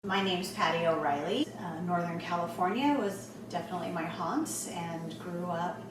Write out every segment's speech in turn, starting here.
My name's Patty O'Reilly. Northern California was definitely my haunts, and grew up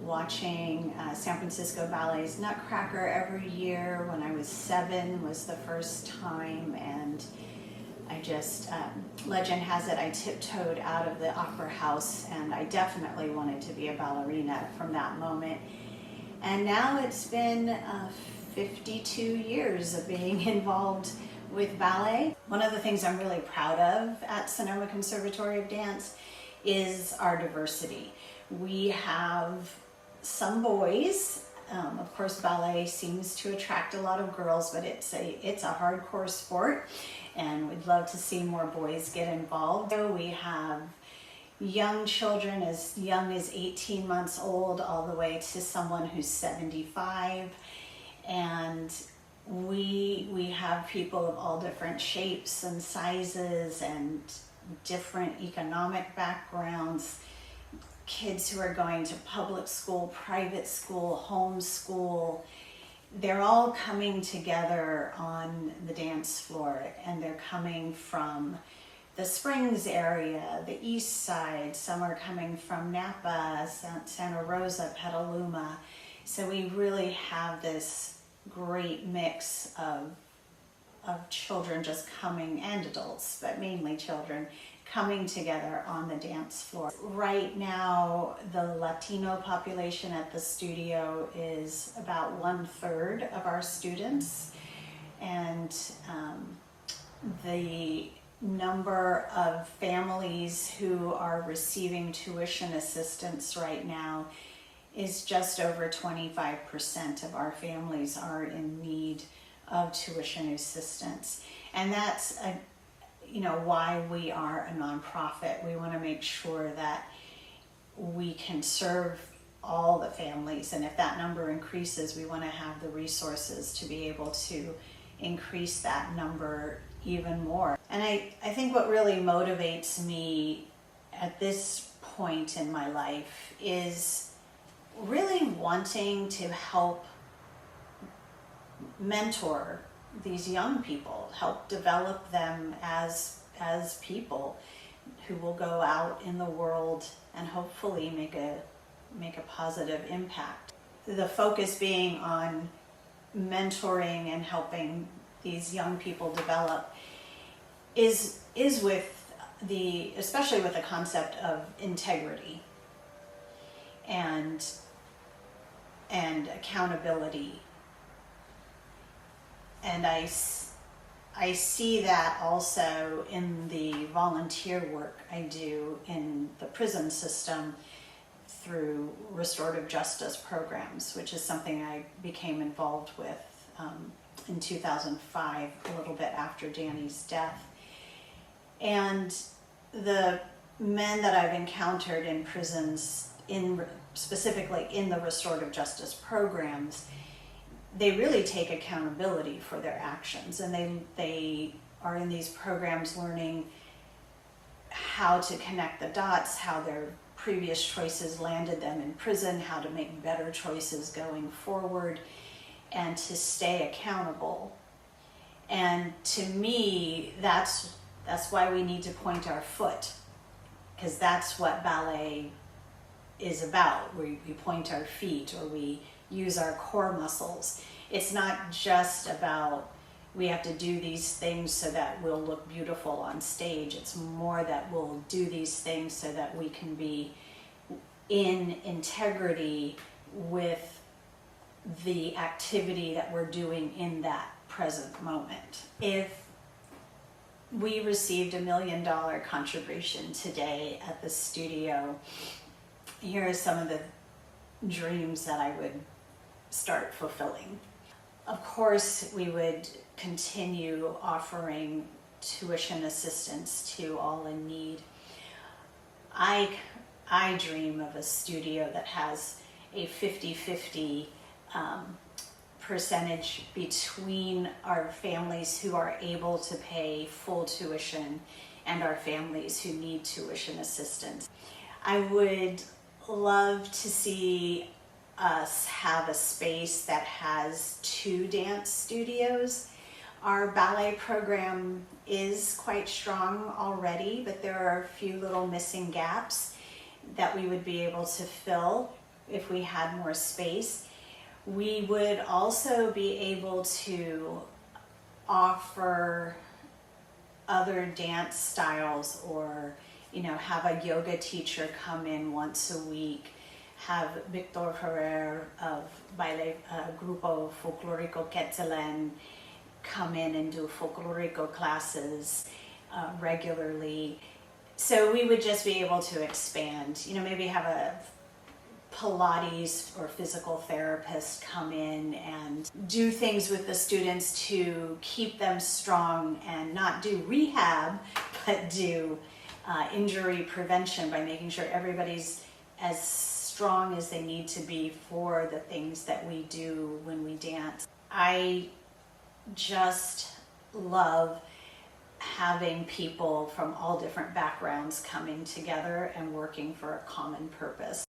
watching San Francisco Ballet's Nutcracker every year. When I was 7 was the first time, and I just, legend has it, I tiptoed out of the opera house, and I definitely wanted to be a ballerina from that moment. And now it's been 52 years of being involved with ballet. One of the things I'm really proud of at Sonoma Conservatory of Dance is our diversity. We have some boys. Of course, ballet seems to attract a lot of girls, but it's a hardcore sport, and we'd love to see more boys get involved. So we have young children as young as 18 months old all the way to someone who's 75, and we have people of all different shapes and sizes and different economic backgrounds, kids who are going to public school, private school, home school. They're all coming together on the dance floor, and they're coming from the Springs area, the east side. Some are coming from Napa, Santa Rosa, Petaluma. So we really have this great mix of children just coming, and adults, but mainly children, coming together on the dance floor. Right now, the Latino population at the studio is about 1/3 of our students, and the number of families who are receiving tuition assistance right now is just over 25% of our families are in need of tuition assistance. And that's why we are a nonprofit. We want to make sure that we can serve all the families, and if that number increases, we want to have the resources to be able to increase that number even more. And I think what really motivates me at this point in my life is really wanting to help mentor these young people, help develop them as people who will go out in the world and hopefully make a positive impact. The focus being on mentoring and helping these young people develop is with especially with the concept of integrity and accountability. And I see that also in the volunteer work I do in the prison system through restorative justice programs, which is something I became involved with in 2005, a little bit after Danny's death. And the men that I've encountered in prisons, specifically in the restorative justice programs, they really take accountability for their actions, and they are in these programs learning how to connect the dots, how their previous choices landed them in prison, how to make better choices going forward, and to stay accountable. And to me, that's why we need to point our foot, because that's what ballet is about. We point our feet, or we use our core muscles. It's not just about we have to do these things so that we'll look beautiful on stage. It's more that we'll do these things so that we can be in integrity with the activity that we're doing in that present moment. If we received $1 million contribution today at the studio, here are some of the dreams that I would start fulfilling. Of course, we would continue offering tuition assistance to all in need. I dream of a studio that has a 50-50 percentage between our families who are able to pay full tuition and our families who need tuition assistance. I would love to see us have a space that has 2 dance studios. Our ballet program is quite strong already, but there are a few little missing gaps that we would be able to fill if we had more space. We would also be able to offer other dance styles, or have a yoga teacher come in once a week, have Victor Ferrer of Ballet Grupo Folclórico Quetzalén come in and do folklorico classes regularly. So we would just be able to expand, maybe have a Pilates or physical therapist come in and do things with the students to keep them strong, and not do rehab, but do injury prevention by making sure everybody's as strong as they need to be for the things that we do when we dance. I just love having people from all different backgrounds coming together and working for a common purpose.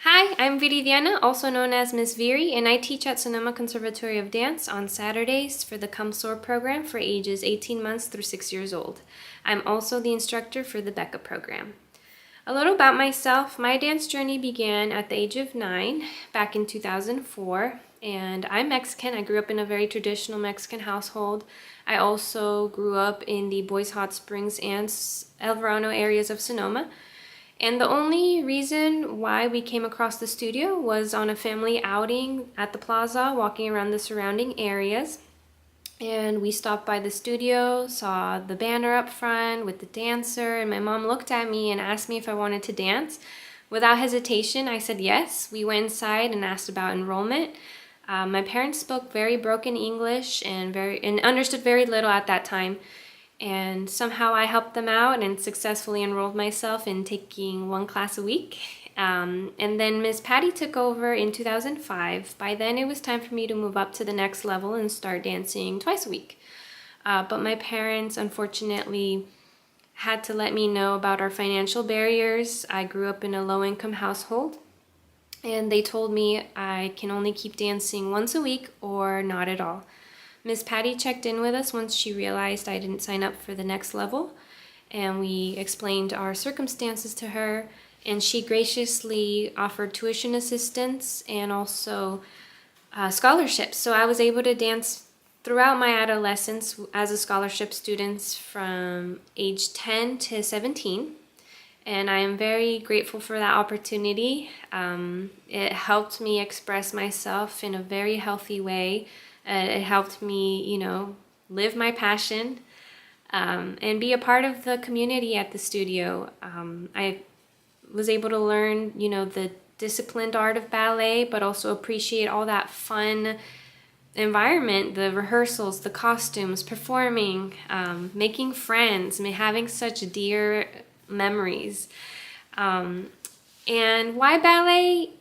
Hi, I'm Viri, also known as Miss Viri, and I teach at Sonoma Conservatory of Dance on Saturdays for the Come Soar program for ages 18 months through 6 years old. I'm also the instructor for the BECA program. A little about myself. My dance journey began at the age of 9 back in 2004, and I'm Mexican. I grew up in a very traditional Mexican household. I also grew up in the Boys Hot Springs and El Verano areas of Sonoma. And the only reason why we came across the studio was on a family outing at the plaza, walking around the surrounding areas. And we stopped by the studio, saw the banner up front with the dancer, and my mom looked at me and asked me if I wanted to dance. Without hesitation, I said yes. We went inside and asked about enrollment. My parents spoke very broken English and understood very little at that time. And somehow I helped them out and successfully enrolled myself in taking 1 class a week. And then Ms. Patty took over in 2005. By then it was time for me to move up to the next level and start dancing twice a week. But my parents unfortunately had to let me know about our financial barriers. I grew up in a low-income household, and they told me I can only keep dancing once a week or not at all. Miss Patty checked in with us once she realized I didn't sign up for the next level, and we explained our circumstances to her, and she graciously offered tuition assistance and also scholarships. So I was able to dance throughout my adolescence as a scholarship student from age 10 to 17. And I am very grateful for that opportunity. It helped me express myself in a very healthy way. It helped me, live my passion and be a part of the community at the studio. I was able to learn, the disciplined art of ballet, but also appreciate all that fun environment, the rehearsals, the costumes, performing, making friends, having such dear memories. And why ballet?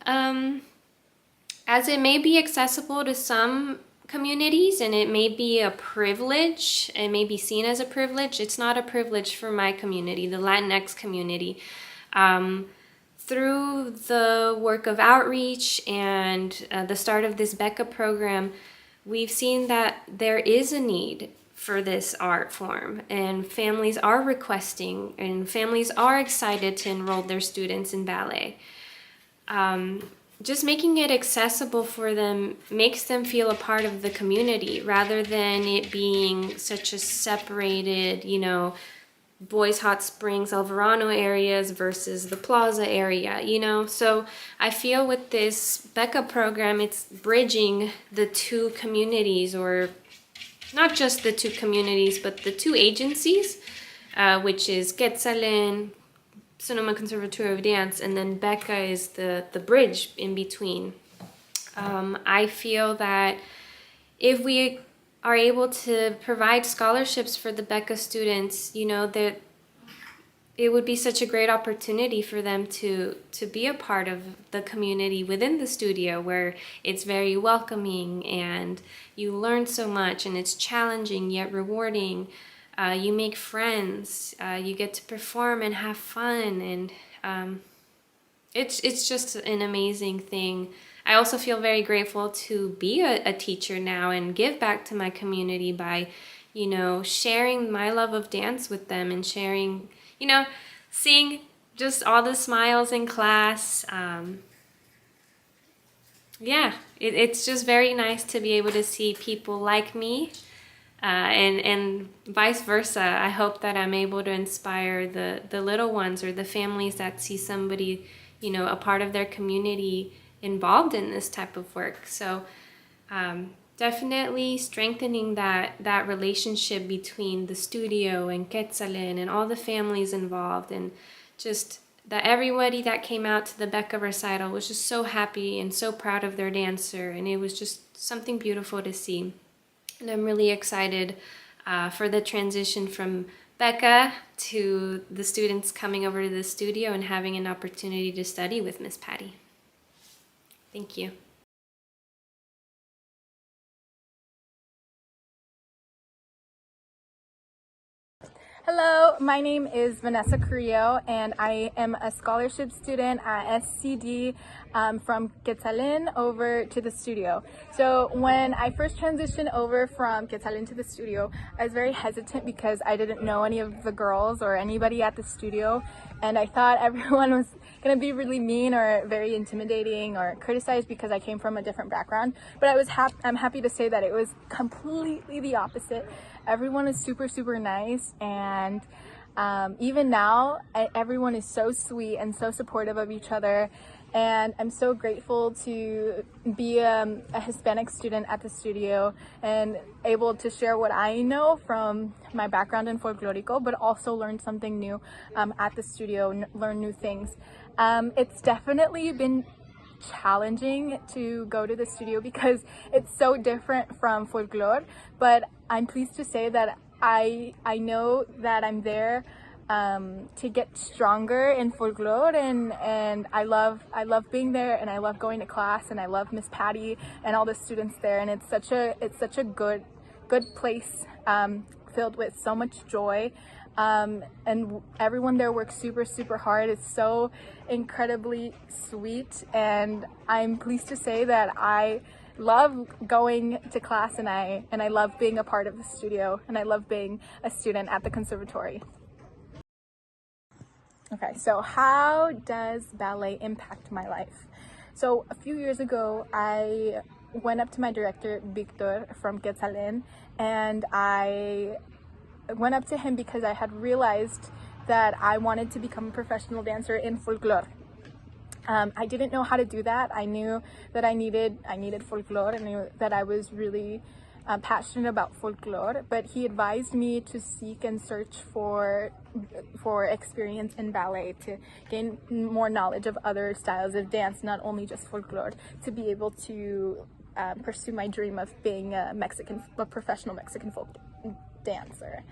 As it may be accessible to some communities and it may be a privilege, it may be seen as a privilege, it's not a privilege for my community, the Latinx community. Through the work of outreach and the start of this BECA program, we've seen that there is a need for this art form, and families are requesting and families are excited to enroll their students in ballet. Just making it accessible for them makes them feel a part of the community rather than it being such a separated, Boys Hot Springs, El Verano areas versus the Plaza area, So I feel with this BECA program, it's bridging the two communities, or not just the two communities, but the two agencies, which is Quetzalén, Sonoma Conservatory of Dance, and then BECA is the bridge in between. I feel that if we are able to provide scholarships for the BECA students, that it would be such a great opportunity for them to be a part of the community within the studio, where it's very welcoming and you learn so much and it's challenging yet rewarding. You make friends, you get to perform and have fun, and it's just an amazing thing. I also feel very grateful to be a teacher now and give back to my community by, sharing my love of dance with them and sharing, seeing just all the smiles in class. It's just very nice to be able to see people like me, and vice versa. I hope that I'm able to inspire the little ones or the families that see somebody, a part of their community involved in this type of work. So definitely strengthening that relationship between the studio and Quetzalén and all the families involved, and just that everybody that came out to the BECA recital was just so happy and so proud of their dancer, and it was just something beautiful to see. And I'm really excited for the transition from BECA to the students coming over to the studio and having an opportunity to study with Miss Patty. Thank you. Hello, my name is Vanessa Carrillo, and I am a scholarship student at SCD from Quetzalén over to the studio. So when I first transitioned over from Quetzalén to the studio, I was very hesitant because I didn't know any of the girls or anybody at the studio, and I thought everyone was going to be really mean or very intimidating or criticized because I came from a different background. But I'm happy to say that it was completely the opposite. Everyone is super, super nice, and even now, everyone is so sweet and so supportive of each other, and I'm so grateful to be a Hispanic student at the studio and able to share what I know from my background in folklorico, but also learn something new at the studio and learn new things. It's definitely been challenging to go to the studio because it's so different from folklore, but I'm pleased to say that I know that I'm there to get stronger in folklore, and I love being there, and I love going to class, and I love Miss Patty and all the students there, and it's such a good place, filled with so much joy, and everyone there works super hard. It's so incredibly sweet, and I'm pleased to say that I love going to class, and I love being a part of the studio, and I love being a student at the Conservatory. Okay, so how does ballet impact my life? So a few years ago, I went up to my director, Victor, from Quetzalén, and I went up to him because I had realized that I wanted to become a professional dancer in folklore. I didn't know how to do that. I knew that I needed folklore. I knew that I was really passionate about folklore, but he advised me to seek and search for experience in ballet, to gain more knowledge of other styles of dance, not only just folklore, to be able to pursue my dream of being a professional Mexican folk dancer.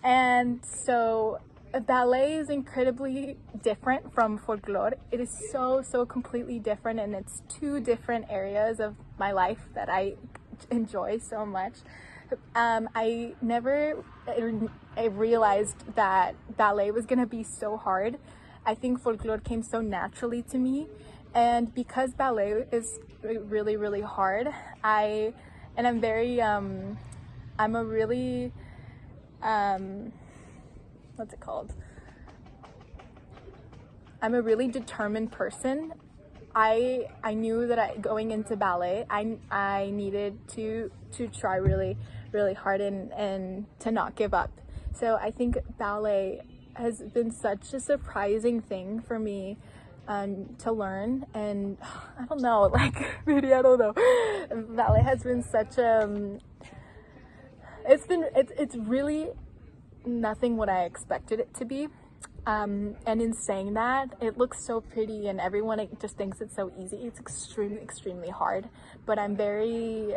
And so ballet is incredibly different from folklore. It is so completely different, and it's two different areas of my life that I enjoy so much. I realized that ballet was gonna be so hard. I think folklore came so naturally to me, and because ballet is really hard, I'm a really what's it called? I'm a really determined person. I knew that going into ballet, I needed to try really hard and to not give up. So I think ballet has been such a surprising thing for me to learn, and I don't know, really, I don't know. Ballet has been such it's really nothing what I expected it to be. And in saying that, it looks so pretty and everyone just thinks it's so easy. It's extremely hard, but I'm very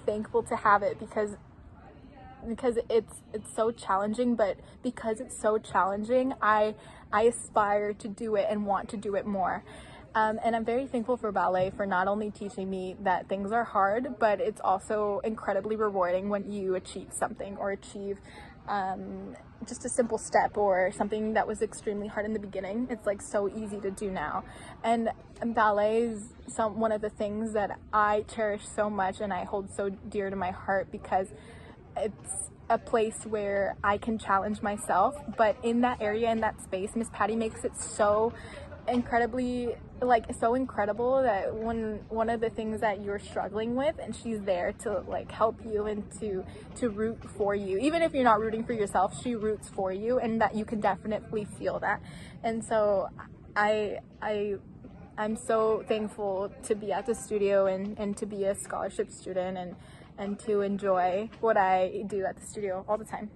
thankful to have it because it's so challenging, but because it's so challenging, I aspire to do it and want to do it more. And I'm very thankful for ballet for not only teaching me that things are hard, but it's also incredibly rewarding when you achieve something, or achieve just a simple step, or something that was extremely hard in the beginning. It's like so easy to do now. And ballet is one of the things that I cherish so much and I hold so dear to my heart, because it's a place where I can challenge myself. But in that area, in that space, Miss Patty makes it so incredibly, so incredible, that one of the things that you're struggling with, and she's there to help you and to root for you. Even if you're not rooting for yourself, she roots for you, and that you can definitely feel that. And so I'm so thankful to be at the studio and to be a scholarship student and to enjoy what I do at the studio all the time.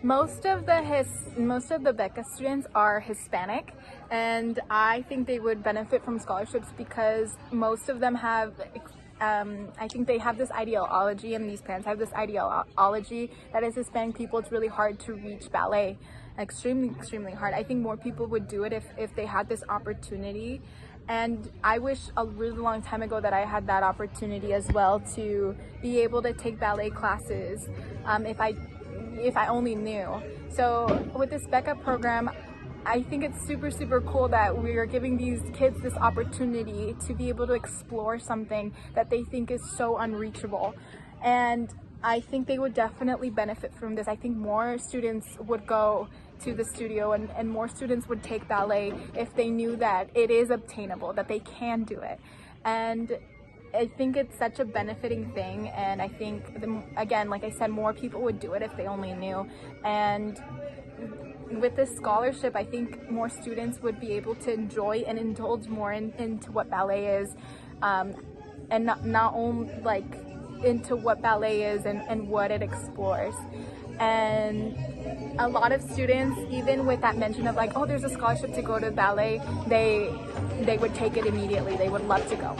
Most of the BECA students are Hispanic, and I think they would benefit from scholarships because most of them have, I think they have this ideology, and these parents have this ideology that as Hispanic people, it's really hard to reach ballet, extremely hard. I think more people would do it if they had this opportunity. And I wish a really long time ago that I had that opportunity as well, to be able to take ballet classes if I only knew. So with this BECA program, I think it's super cool that we are giving these kids this opportunity to be able to explore something that they think is so unreachable. And I think they would definitely benefit from this. I think more students would go to the studio, and more students would take ballet if they knew that it is obtainable, that they can do it. And I think it's such a benefiting thing, and I think, again, like I said, more people would do it if they only knew. And with this scholarship, I think more students would be able to enjoy and indulge more into what ballet is, and not only into what ballet is and what it explores. And a lot of students, even with that mention of oh, there's a scholarship to go to ballet, they would take it immediately. They would love to go.